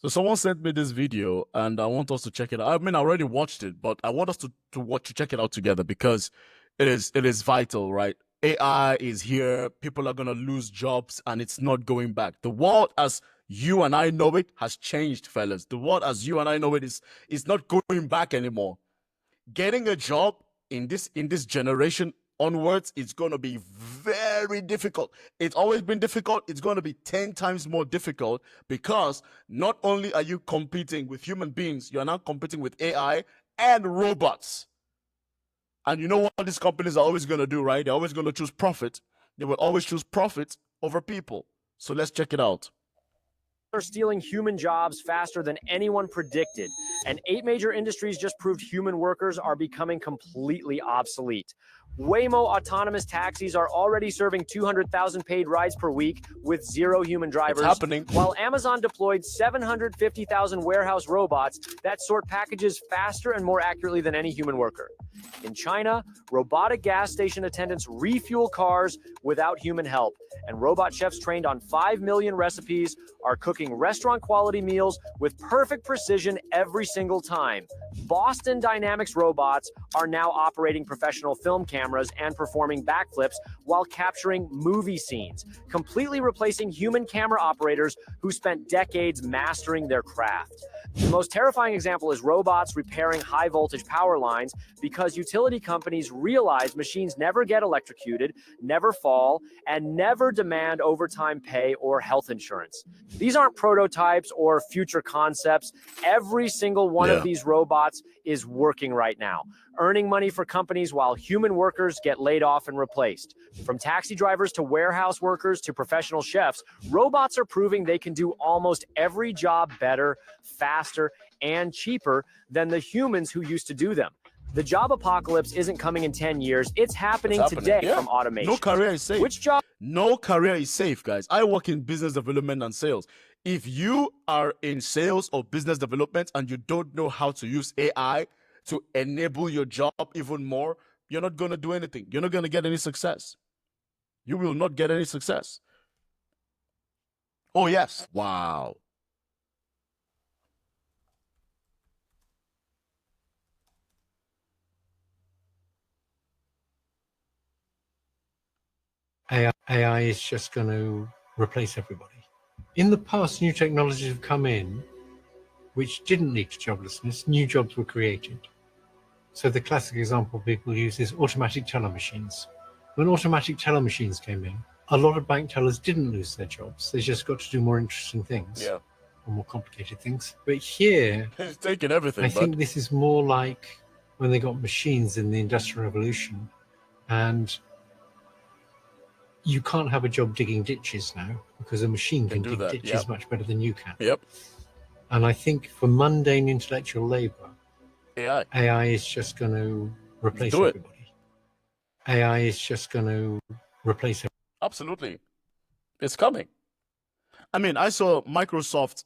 So someone sent me this video and I want us to check it out. I mean, I already watched it, but I want us to check it out together because it is vital, right? AI is here. People are gonna lose jobs and it's not going back. The world as you and I know it has changed, fellas. The world as you and I know it is not going back anymore. Getting a job in this generation onwards is going to be very difficult. It's always been difficult. It's going to be 10 times more difficult because not only are you competing with human beings, you're now competing with AI and robots. And you know what these companies are always going to do, right? They're always going to choose profit. They will always choose profit over people. So let's check it out. Are stealing human jobs faster than anyone predicted, and 8 major industries just proved human workers are becoming completely obsolete. Waymo autonomous taxis are already serving 200,000 paid rides per week with 0 human drivers. It's happening. While Amazon deployed 750,000 warehouse robots that sort packages faster and more accurately than any human worker. In China, robotic gas station attendants refuel cars without human help, and robot chefs trained on 5 million recipes are cooking restaurant-quality meals with perfect precision every single time. Boston Dynamics robots are now operating professional film cameras and performing backflips while capturing movie scenes, completely replacing human camera operators who spent decades mastering their craft. The most terrifying example is robots repairing high-voltage power lines because utility companies realize machines never get electrocuted, never fall, and never demand overtime pay or health insurance. These aren't prototypes or future concepts. Every single one of these robots is working right now, earning money for companies while human workers get laid off and replaced. From taxi drivers to warehouse workers to professional chefs, robots are proving they can do almost every job better, faster, and cheaper than the humans who used to do them. The job apocalypse isn't coming in 10 years. It's happening today from automation. No career is safe. Which job? No career is safe, guys. I work in business development and sales. If you are in sales or business development and you don't know how to use AI to enable your job even more, you're not going to do anything. You're not going to get any success. You will not get any success. Oh, yes. Wow. AI is just going to replace everybody. In the past, new technologies have come in which didn't lead to joblessness. New jobs were created. So the classic example people use is automatic teller machines. When automatic teller machines came in, a lot of bank tellers didn't lose their jobs. They just got to do more interesting things, or more complicated things. But here, it's taking everything. I think this is more like when they got machines in the Industrial Revolution, and you can't have a job digging ditches now because a machine can dig ditches much better than you can. And I think for mundane intellectual labor, AI is just going to replace everybody. AI is just going to replace everybody. Absolutely. It's coming. I mean, I saw Microsoft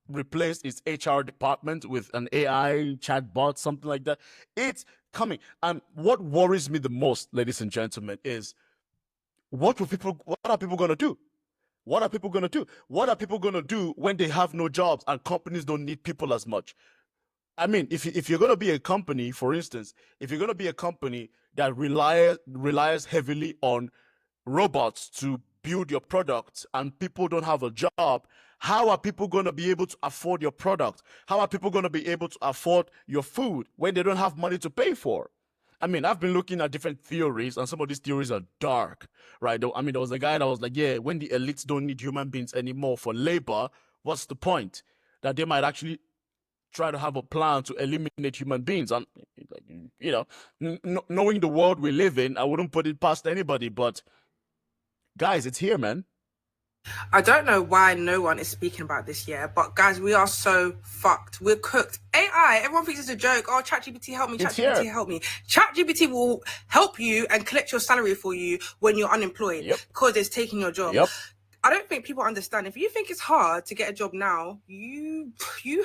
replace its HR department with an AI chatbot, something like that. It's coming. And what worries me the most, ladies and gentlemen, is what are people going to do? What are people going to do? What are people going to do when they have no jobs and companies don't need people as much? I mean, if you're going to be a company, for instance, if you're going to be a company that relies heavily on robots to build your product and people don't have a job, how are people going to be able to afford your product? How are people going to be able to afford your food when they don't have money to pay for? I mean, I've been looking at different theories, and some of these theories are dark, right? I mean, there was a guy that was like, yeah, when the elites don't need human beings anymore for labor, what's the point? That they might actually try to have a plan to eliminate human beings. And, you know, knowing the world we live in, I wouldn't put it past anybody, but guys, it's here, man. I don't know why no one is speaking about this yet, but guys, we are so fucked. We're cooked. AI, everyone thinks it's a joke. Oh, ChatGPT help me, ChatGPT help me. ChatGPT will help you and collect your salary for you when you're unemployed because it's taking your job. I don't think people understand. If you think it's hard to get a job now, you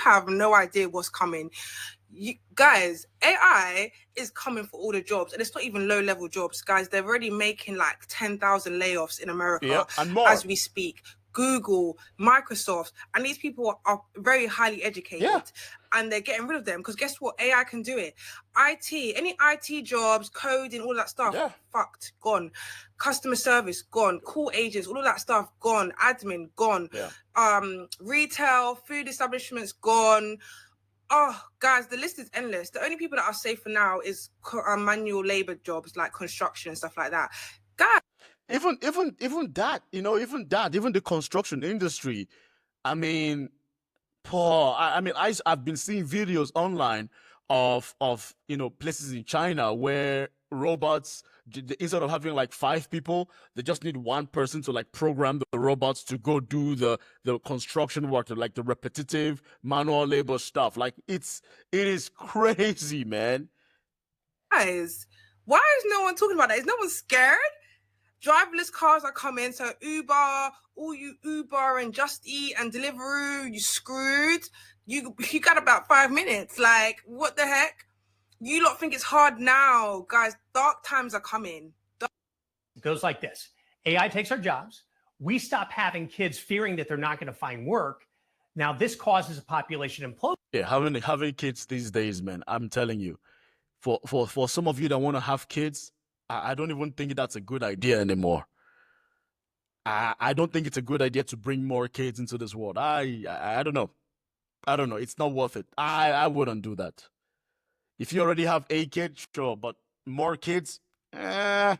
have no idea what's coming. Guys, AI is coming for all the jobs, and it's not even low-level jobs, guys. They're already making like 10,000 layoffs in America and more as we speak. Google, Microsoft, and these people are very highly educated. Yeah. And they're getting rid of them because guess what? AI can do it. IT, any IT jobs, coding, all that stuff, fucked, gone. Customer service, gone. Call agents, all of that stuff, gone. Admin, gone. Retail, food establishments, gone. Oh, guys, the list is endless. The only people that are safe for now is manual labor jobs like construction and stuff like that. Guys, even that, even the construction industry. I mean, Paul, I've been seeing videos online of places in China where robots, instead of having like 5 people, they just need 1 person to like program the robots to go do the construction work, like the repetitive manual labor stuff. Like it is crazy, man. Guys, why is no one talking about that? Is no one scared? Driverless cars are coming, so Uber, all you Uber and Just Eat and Deliveroo, you screwed. You got about 5 minutes. Like, what the heck? You lot think it's hard now, guys. Dark times are coming. It goes like this. AI takes our jobs. We stop having kids fearing that they're not going to find work. Now, this causes a population implosion. Yeah, having kids these days, man, I'm telling you, for some of you that want to have kids, I don't even think that's a good idea anymore. I don't think it's a good idea to bring more kids into this world. I don't know. I don't know. It's not worth it. I wouldn't do that. If you already have a kid, sure, but more kids, unless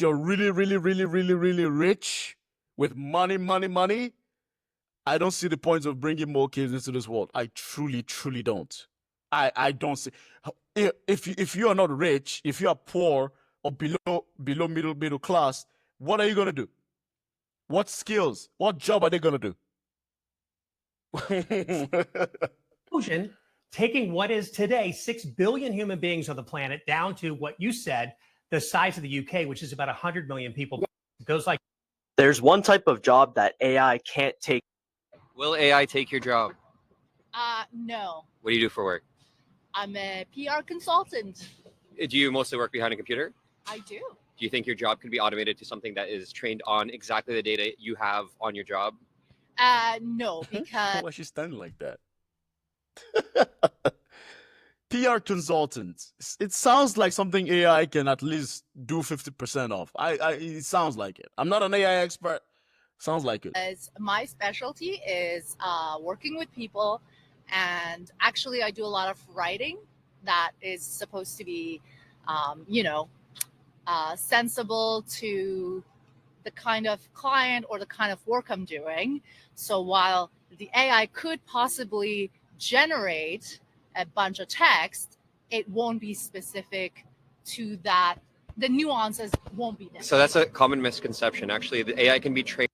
you're really, really, really, really, really rich with money, I don't see the point of bringing more kids into this world. I truly, truly don't. I don't see. If you are not rich, if you are poor or below middle class, what are you gonna do? What skills? What job are they gonna do? Taking what is today 6 billion human beings on the planet down to what you said, the size of the UK, which is about 100 million people. It goes like, there's one type of job that AI can't take. Will AI take your job? No. What do you do for work? I'm a PR consultant. Do you mostly work behind a computer? I do. Do you think your job could be automated to something that is trained on exactly the data you have on your job? No, because why is she standing like that? PR consultant. It sounds like something AI can at least do 50% of. It sounds like it. I'm not an AI expert. Sounds like it. My specialty is working with people, and actually I do a lot of writing that is supposed to be, sensible to the kind of client or the kind of work I'm doing. So while the AI could possibly generate a bunch of text, it won't be specific to that. The nuances won't be there. So that's a common misconception. Actually, the AI can be trained.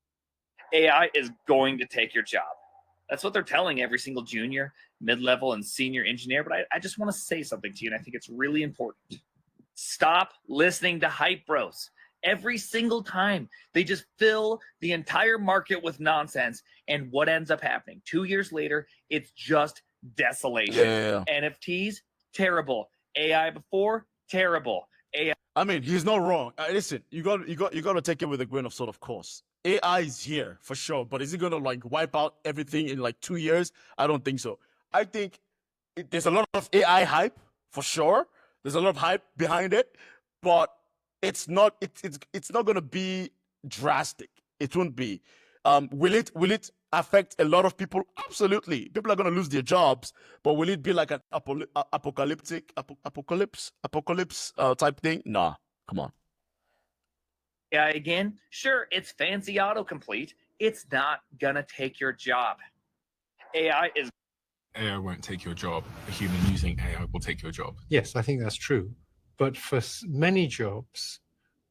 AI is going to take your job. That's what they're telling every single junior, mid-level, and senior engineer. But I just want to say something to you, and I think it's really important. Stop listening to hype bros. Every single time, they just fill the entire market with nonsense. And what ends up happening? 2 years later, it's just desolation. Yeah. NFTs, terrible. AI before, terrible. AI. I mean, he's not wrong. Listen, you got to take it with a grain of salt, of course. AI is here for sure, but is it gonna like wipe out everything in like 2 years? I don't think so. I think there's a lot of AI hype for sure. There's a lot of hype behind it, but it's not gonna be drastic. It won't be. Will it affect a lot of people? Absolutely. People are gonna lose their jobs, but will it be like an apocalypse type thing? Nah, come on. AI again, sure, it's fancy autocomplete. It's not gonna take your job. AI won't take your job. A human using AI will take your job. Yes, I think that's true. But for many jobs,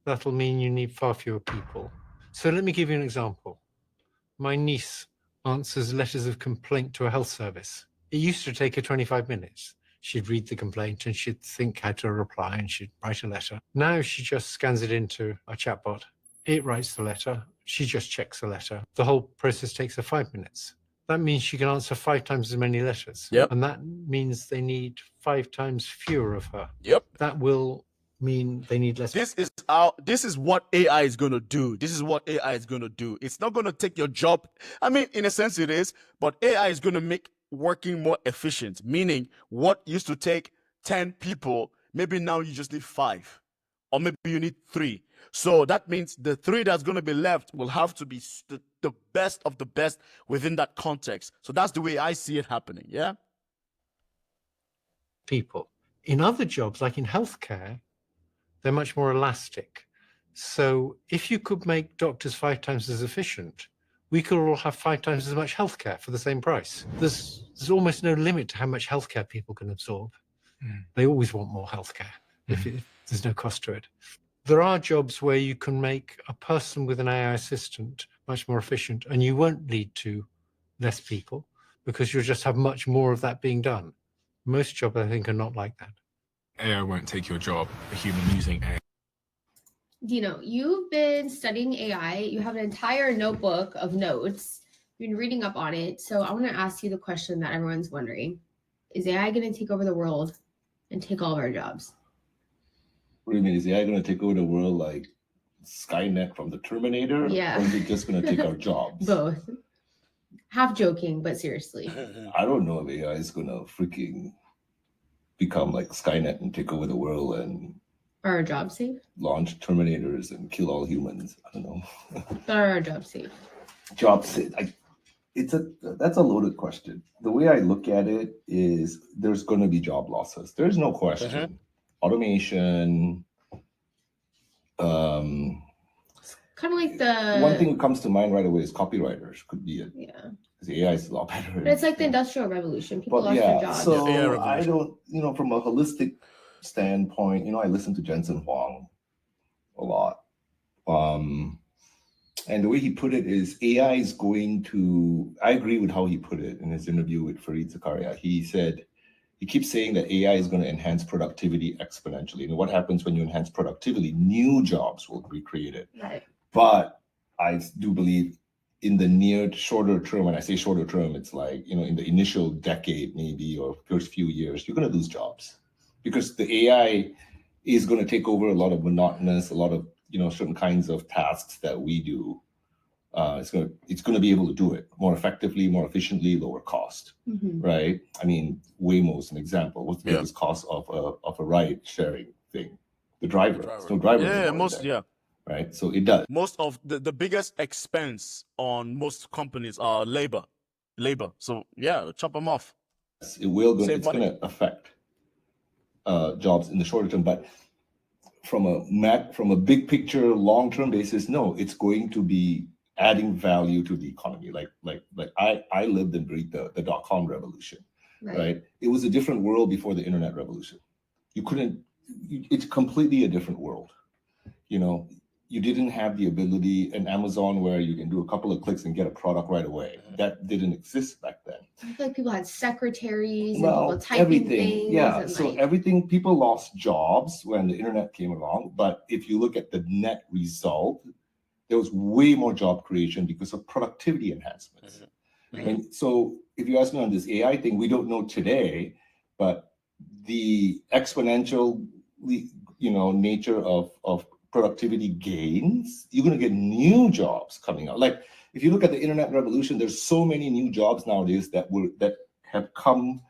that'll mean you need far fewer people. So let me give you an example. My niece answers letters of complaint to a health service. It used to take her 25 minutes. She'd read the complaint and she'd think how to reply and she'd write a letter. Now she just scans it into a chatbot. It writes the letter. She just checks the letter. The whole process takes her 5 minutes. That means she can answer 5 times as many letters. Yep. And that means they need 5 times fewer of her. Yep. That will mean they need less. This is out. This is what AI is going to do. This is what AI is going to do. It's not going to take your job. I mean, in a sense it is, but AI is going to make working more efficient, meaning what used to take 10 people, maybe now you just need 5, or maybe you need 3. So that means the 3 that's going to be left will have to be the best of the best within that context. So that's the way I see it happening. Yeah. People in other jobs, like in healthcare, they're much more elastic. So if you could make doctors 5 times as efficient, we could all have 5 times as much healthcare for the same price. There's almost no limit to how much healthcare people can absorb. They always want more healthcare if there's no cost to it. There are jobs where you can make a person with an AI assistant much more efficient, and you won't lead to less people because you'll just have much more of that being done. Most jobs, I think, are not like that. AI won't take your job. A human using AI. Dino, you've been studying AI. You have an entire notebook of notes. You've been reading up on it. So I want to ask you the question that everyone's wondering. Is AI going to take over the world and take all of our jobs? What do you mean? Is AI going to take over the world like Skynet from the Terminator? Yeah. Or is it just going to take our jobs? Both. Half joking, but seriously. I don't know if AI is going to freaking become like Skynet and take over the world and Are our jobs safe? launch Terminators and kill all humans. I don't know. But are our jobs safe? Jobs safe. That's a loaded question. The way I look at it is there's going to be job losses. There's no question. Automation. Kind of like the One thing that comes to mind right away is copywriters could be it. Yeah. Because AI is a lot better. But it's like the Industrial Revolution. People lost their jobs. So I don't, from a holistic standpoint, I listen to Jensen Huang a lot. And the way he put it is AI is going to, I agree with how he put it in his interview with Fareed Zakaria. He said, he keeps saying that AI is going to enhance productivity exponentially. And what happens when you enhance productivity? New jobs will be created. Right. But I do believe in the shorter term, when I say shorter term, it's like, in the initial decade maybe, or first few years, you're going to lose jobs. Because the AI is going to take over a lot of monotonous, a lot of, certain kinds of tasks that we do. It's going to be able to do it more effectively, more efficiently, lower cost, right? I mean, Waymo's an example. What's the biggest cost of a ride sharing thing? The driver. There's no driver anymore. Right, so it does. Most of the biggest expense on most companies are labor. So yeah, chop them off. It will. It's going to affect jobs in the shorter term, but from a big picture, long term basis, no, it's going to be adding value to the economy. Like I lived and breathed the .com revolution, right? It was a different world before the internet revolution. It's completely a different world. You didn't have the ability in Amazon where you can do a couple of clicks and get a product right away. That didn't exist back then. I feel like people had secretaries and people typing everything. things. Yeah, so everything, people lost jobs when the internet came along. But if you look at the net result, there was way more job creation because of productivity enhancements. And so if you ask me on this AI thing, we don't know today, but the exponential, nature of productivity gains, you're going to get new jobs coming out. Like if you look at the internet revolution, there's so many new jobs nowadays that have come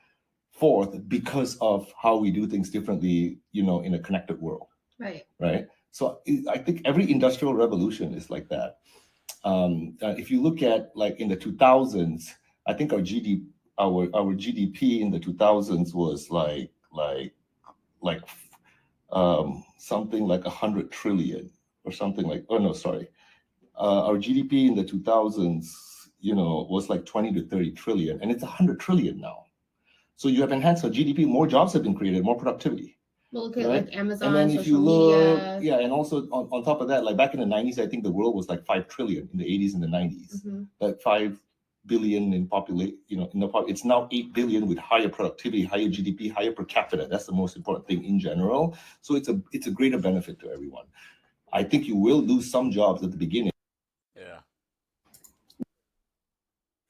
forth because of how we do things differently, in a connected world. Right. So I think every industrial revolution is like that. If you look at like in the 2000s, I think our GDP in the 2000s was something like 100 trillion or something like, our GDP in the 2000s, was like 20 to 30 trillion, and it's 100 trillion now. So you have enhanced our GDP, more jobs have been created, more productivity. We'll look at like Amazon, and then social media. Yeah, and also on top of that, like back in the 90s, I think the world was like 5 trillion in the 80s and the 90s. Like 5 billion in population, it's now 8 billion with higher productivity, higher GDP, higher per capita. That's the most important thing in general. So it's a greater benefit to everyone. I think you will lose some jobs at the beginning.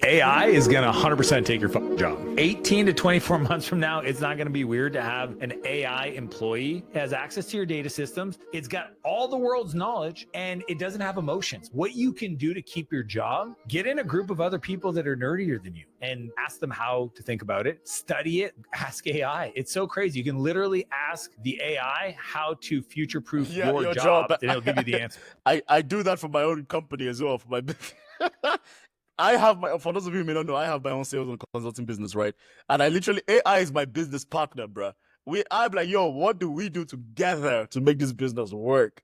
AI is going to 100% take your fucking job. 18 to 24 months from now, it's not going to be weird to have an AI employee that has access to your data systems. It's got all the world's knowledge and it doesn't have emotions. What you can do to keep your job, get in a group of other people that are nerdier than you and ask them how to think about it, study it, ask AI. It's so crazy. You can literally ask the AI how to future-proof your job and it'll give you the answer. I do that for my own company as well, for my business. I have my, for those of you who may not know, I have my own sales and consulting business, right? And I literally, AI is my business partner, bruh. I'm like, yo, what do we do together to make this business work?